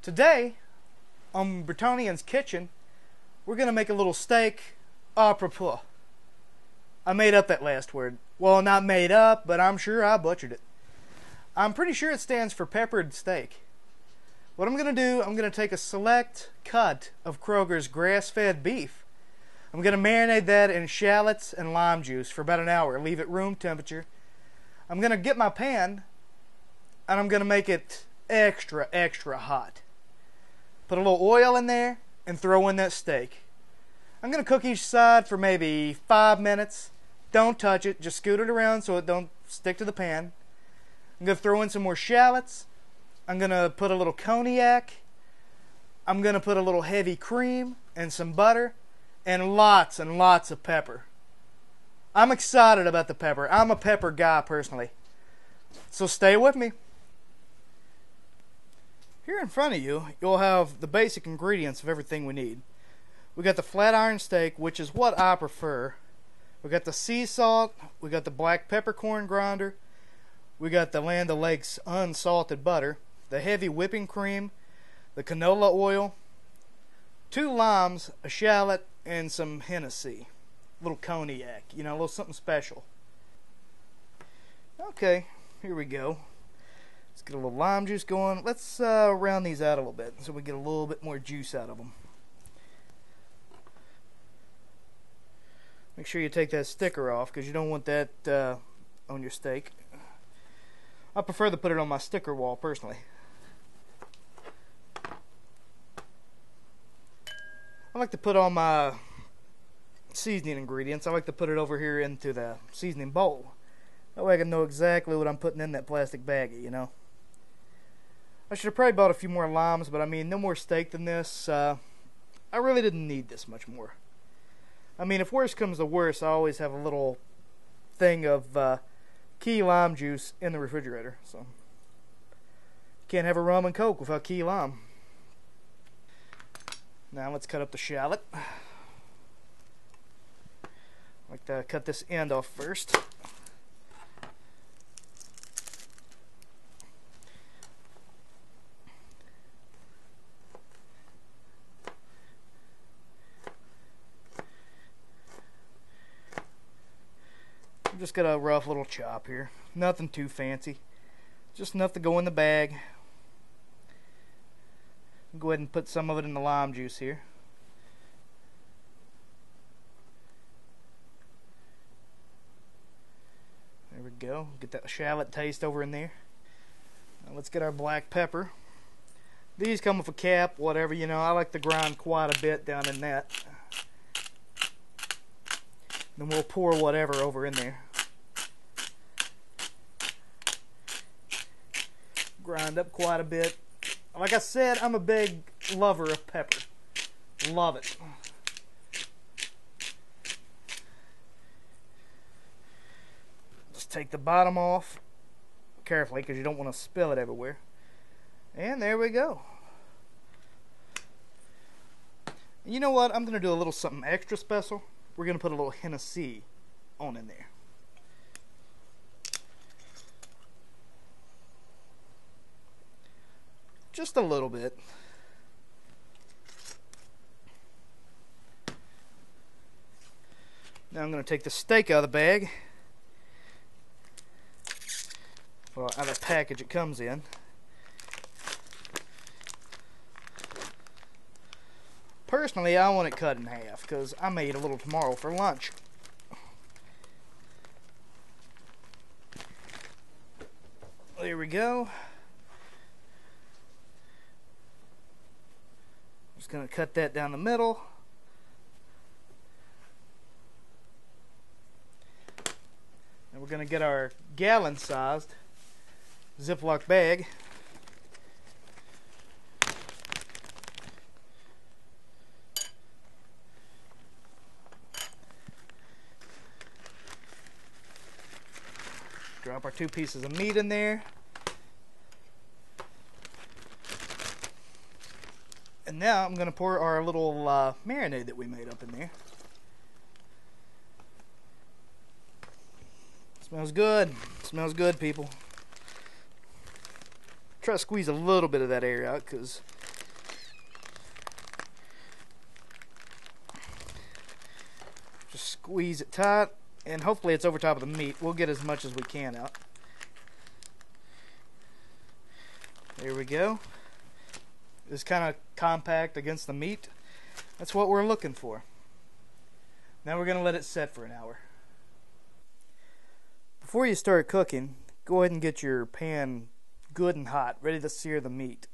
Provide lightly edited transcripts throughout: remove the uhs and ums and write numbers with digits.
Today, on Bretonian's Kitchen, we're going to make a little steak apropos. I made up that last word. Well, not made up, but I'm sure I butchered it. I'm pretty sure it stands for peppered steak. What I'm going to do, I'm going to take a select cut of Kroger's grass-fed beef. I'm going to marinate that in shallots and lime juice for about an hour. Leave it room temperature. I'm going to get my pan, and I'm going to make it extra, extra hot. Put a little oil in there and throw in that steak. I'm going to cook each side for maybe 5 minutes. Don't touch it. Just scoot it around so it don't stick to the pan. I'm going to throw in some more shallots. I'm going to put a little cognac. I'm going to put a little heavy cream and some butter and lots of pepper. I'm excited about the pepper. I'm a pepper guy personally. So stay with me. Here in front of you, you'll have the basic ingredients of everything we need. We got the flat iron steak, which is what I prefer. We got the sea salt. We got the black peppercorn grinder. We got the Land O'Lakes unsalted butter, the heavy whipping cream, the canola oil, 2 limes, a shallot, and some Hennessy. A little cognac, a little something special. Okay, here we go. Let's get a little lime juice going. Let's round these out a little bit so we get a little bit more juice out of them. Make sure you take that sticker off because you don't want that on your steak. I prefer to put it on my sticker wall personally. I like to put all my seasoning ingredients. I like to put it over here into the seasoning bowl. That way I can know exactly what I'm putting in that plastic baggie, I should have probably bought a few more limes, but I mean, no more steak than this. I really didn't need this much more. I mean, if worse comes to worse, I always have a little thing of key lime juice in the refrigerator. So, can't have a rum and coke without key lime. Now let's cut up the shallot. I like to cut this end off first. Just got a rough little chop here. Nothing too fancy. Just enough to go in the bag. Go ahead and put some of it in the lime juice here. There we go. Get that shallot taste over in there. Now let's get our black pepper. These come with a cap, whatever, I like to grind quite a bit down in that. Then we'll pour whatever over in there. Grind up quite a bit. Like I said, I'm a big lover of pepper. Love it. Just take the bottom off carefully because you don't want to spill it everywhere. And there we go. And you know what? I'm going to do a little something extra special. We're going to put a little Hennessy on in there. Just a little bit. Now I'm going to take the steak out of the bag. Well, out of the package it comes in. Personally, I want it cut in half because I may eat a little tomorrow for lunch. There we go. Just going to cut that down the middle. And we're going to get our gallon-sized Ziploc bag. Drop our 2 pieces of meat in there. And now I'm going to pour our little marinade that we made up in there. Smells good. Smells good, people. Try to squeeze a little bit of that air out because Squeeze it tight, and hopefully it's over top of the meat. We'll get as much as we can out. There we go. It's kind of compact against the meat. That's what we're looking for. Now we're going to let it set for an hour. Before you start cooking, go ahead and get your pan good and hot, ready to sear the meat.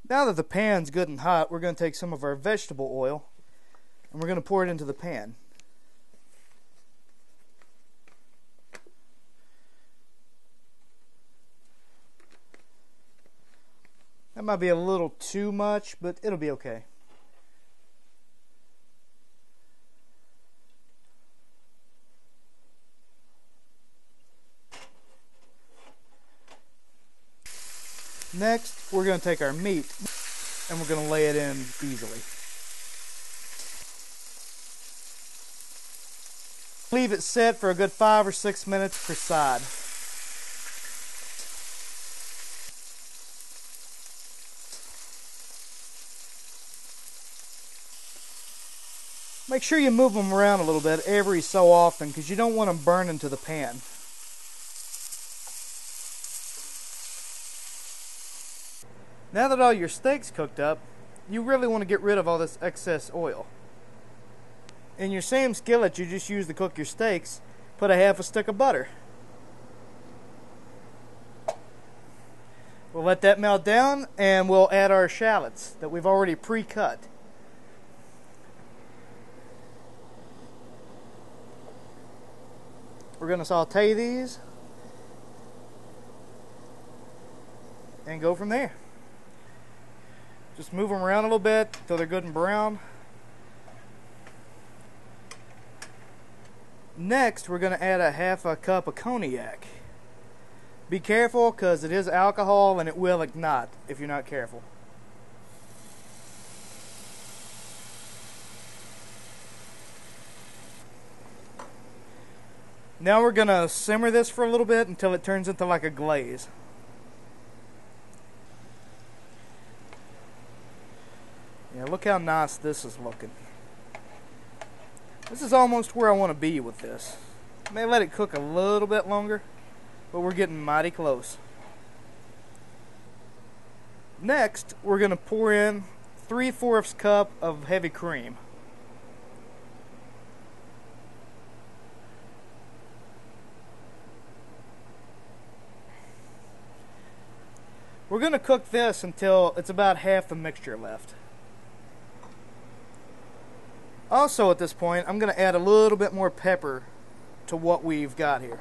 Now that the pan's good and hot, we're going to take some of our vegetable oil and we're going to pour it into the pan. That might be a little too much, but it'll be okay. Next, we're going to take our meat and we're going to lay it in easily. Leave it set for a good 5 or 6 minutes per side. Make sure you move them around a little bit every so often because you don't want them burning into the pan. Now that all your steak's cooked up, you really want to get rid of all this excess oil. In your same skillet you just used to cook your steaks, put a half a stick of butter. We'll let that melt down and we'll add our shallots that we've already pre-cut. We're going to saute these and go from there. Just move them around a little bit until they're good and brown. Next, we're going to add a half a cup of cognac. Be careful because it is alcohol and it will ignite if you're not careful. Now we're going to simmer this for a little bit until it turns into like a glaze. Yeah, look how nice this is looking. This is almost where I want to be with this. I may let it cook a little bit longer, but we're getting mighty close. Next, we're going to pour in 3/4 cup of heavy cream. We're going to cook this until it's about half the mixture left. Also at this point, I'm going to add a little bit more pepper to what we've got here.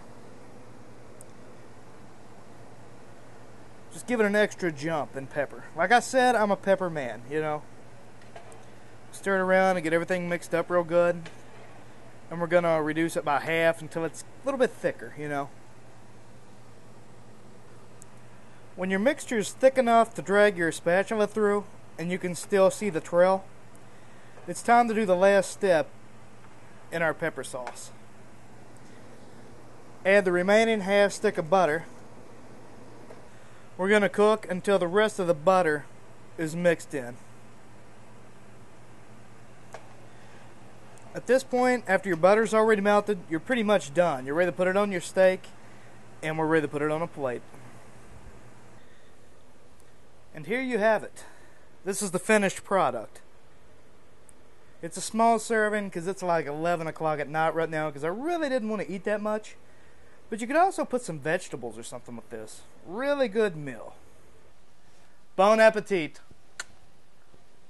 Just give it an extra jump in pepper. Like I said, I'm a pepper man, you know. Stir it around and get everything mixed up real good. And we're going to reduce it by half until it's a little bit thicker, you know. When your mixture is thick enough to drag your spatula through and you can still see the trail, it's time to do the last step in our pepper sauce. Add the remaining half stick of butter. We're going to cook until the rest of the butter is mixed in. At this point, after your butter's already melted, you're pretty much done. You're ready to put it on your steak, and we're ready to put it on a plate. And here you have it. This is the finished product. It's a small serving because it's like 11 o'clock at night right now because I really didn't want to eat that much. But you could also put some vegetables or something with this. Really good meal. Bon appetit.